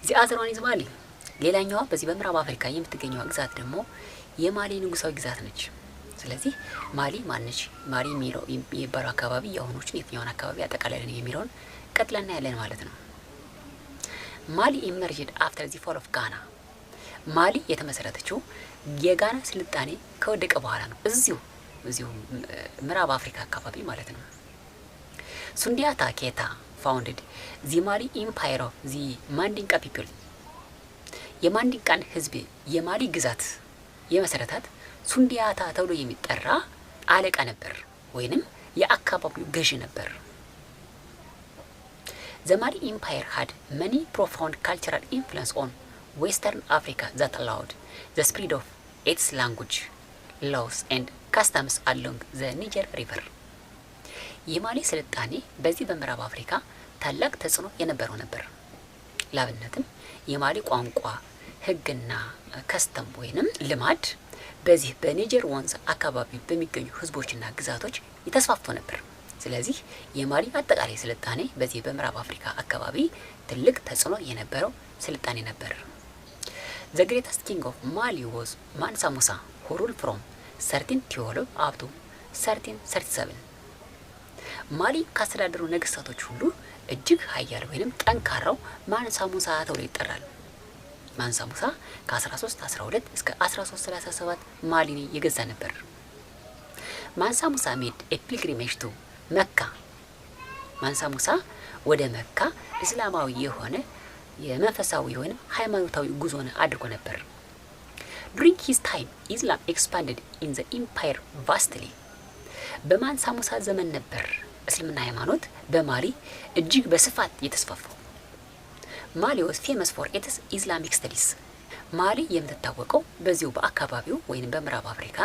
the other one is Mali ሌላኛው በዚህ በምዕራብ አፍሪካ የምትገኘው ግዛት ደግሞ የማሊ ንጉሳዊ ግዛት ነች። ስለዚህ ማሊ ማነች? ማሊ የሚለው የሚባለው አካባቢ የሆኑችን የትኛውን አካባቢ ያጠቃልላል የሚለውን ቀጥለና ያለን ማለት ነው። ማሊ ኢመርጅድ አፍተር ዚ ፎል ኦፍ ጋና ማሊ የተመሰረተችው የጋና ስልጣኔ ከወደቀ በኋላ ነው። እዚሁ ምዕራብ አፍሪካ አካባቢ ማለት ነው። ሱንዲያታ ኬታ ፋውንድድ ዚ ማሊ ኢምፓየር ኦፍ ዚ ማንዲንቃ ፒፕል የማንዲንቃን ህዝብ የማሊ ግዛት የመሰረታት ሱንዲያታ ተብሎ የሚጠራ አለቃ ነበር ወይንም የአካባቢው ገዢ ነበር። The Mali Empire had many profound cultural influence on Western Africa that allowed the spread of its language, laws and customs along the Niger River. የማሊ ስልጣኔ በዚህ በምዕራብ አፍሪካ ታላቅ ተጽዕኖ የነበረው ነበር። ላብነትም የማሊ ቋንቋ ህግና ከስተም ወይንም ልማድ በዚህ በኒጀር ወንዝ አካባቢ በሚገኙ ህዝቦችና ግዛቶች የተስፋፋ ነበር። ስለዚህ የማሊ አጠቃላይ ስልጣኔ በዚህ በምዕራብ አፍሪካ አካባቢ ትልቅ ተጽዕኖ የነበረው ስልጣኔ ነበር። The greatest king of Mali was Mansa Musa, who ruled from 1312 up to 1337. ማሊ ካስተዳደሩ ነገስታቶች ሁሉ እጅግ ኃያል ወይንም ጠንካራው ማንሳ ሙሳ ተብሎ ይጠራል። ማንሳ ሙሳ ከ1312 እስከ 1337 ማሊን የገዛ ነበር። ማንሳ ሙሳ made a pilgrimage to መካ ማንሳ ሙሳ ወደ መካ እስላማዊ የሆነ የመንፈሳዊ የሆነ ሃይማኖታዊ ጉዞን አድርጎ ነበር። During his time, Islam expanded in the empire vastly. በማንሳ ሙሳ ዘመን ነበር እስልምና ሃይማኖት በማሊ እጅግ በስፋት የተስፋፋው። ማሊ was famous for its Islamic studies. ማሊ የምትታወቀው በዚሁ በአካባቢው ወይንም በምዕራብ አፍሪካ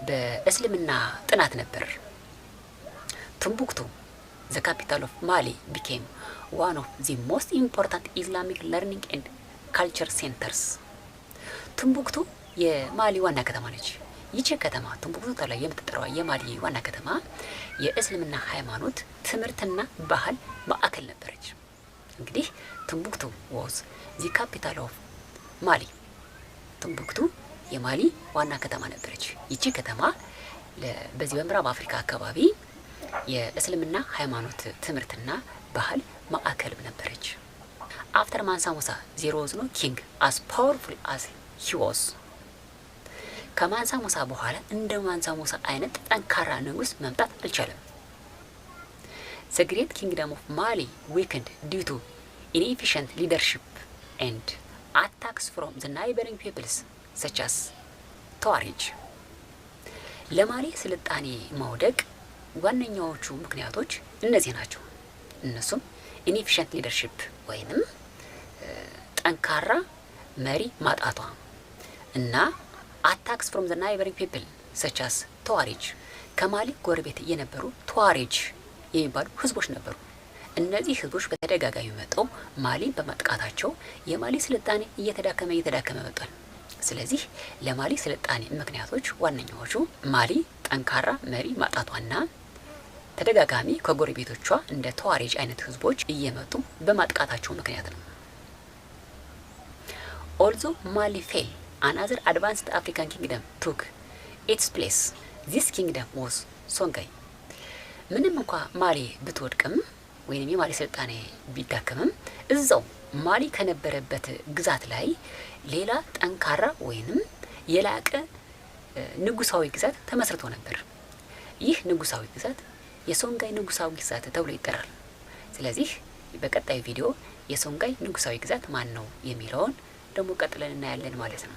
በእስልምና ጥናት ነበር። Timbuktu, the capital of Mali, became one of the most important Islamic learning and culture centers. ቲምቡክቱ የማሊ ዋና ከተማ ነች። ይቺ ከተማ ቲምቡክቱ ተብላ የምትጠራው የማሊ ዋና ከተማ የእስልምና ሃይማኖት ትምህርትና ባህል ማዕከል ነበረች። እንግዲህ ቲምቡክቱ was the capital of Mali. ቲምቡክቱ የማሊ ዋና ከተማ ነበረች። ይቺ ከተማ በዚህ በምዕራብ አፍሪካ አካባቢ የእስልምና ሃይማኖት ትምህርትና ባህል ማዕከል ነበረች። After Mansa Musa, there was no king as powerful as he was. ከማንሳ ሙሳ በኋላ እንደ ማንሳ ሙሳ አይነት ጠንካራ ንጉስ መምጣት አልቻለም። The great kingdom of Mali weakened due to inefficient leadership and attacks from the neighboring peoples such as Tuareg. ለማሊ ስልጣኔ መውደቅ ዋነኛዎቹ ምክንያቶች እነዚህ ናቸው። እነሱም inefficient leadership ወይንም ጠንካራ መሪ ማጣቷ እና attacks from the neighboring people such as Tuareg ከማሊ ጎረቤት የነበሩ ቱዋሬጅ የሚባሉ ህዝቦች ነበሩ። እነዚህ ህዝቦች በተደጋጋሚ መጥተው ማሊን በማጥቃታቸው የማሊ ስልጣኔ እየተዳከመ መጥቷል። ስለዚህ ለማሊ ስልጣኔ ምክንያቶች ዋነኛዎቹ ማሊ ጠንካራ መሪ ማጣቷና ተደጋጋሚ ከጎረቤቶቿ እንደ ቱዋሬጅ አይነት ህዝቦች እየመጡ በማጥቃታቸው ምክንያት ነው። Although Mali fell, another advanced African kingdom took its place. This kingdom was Songhai. ምንም እንኳ ማሊ ብትወድቅም ወይንም የማሊ ስልጣኔ ቢዳከምም እዛው ማሊ ከነበረበት ግዛት ላይ ሌላ ጠንካራ ወይንም የላቀ ንጉሳዊ ግዛት ተመስርቶ ነበር። ይህ ንጉሳዊ ግዛት የሶንጋይ ንጉሳዊ ግዛት ተብሎ ይጠራል። ስለዚህ በቀጣዩ ቪዲዮ የሶንጋይ ንጉሳዊ ግዛት ማን ነው የሚለውን ደግሞ ቀጥለን እናያለን ማለት ነው።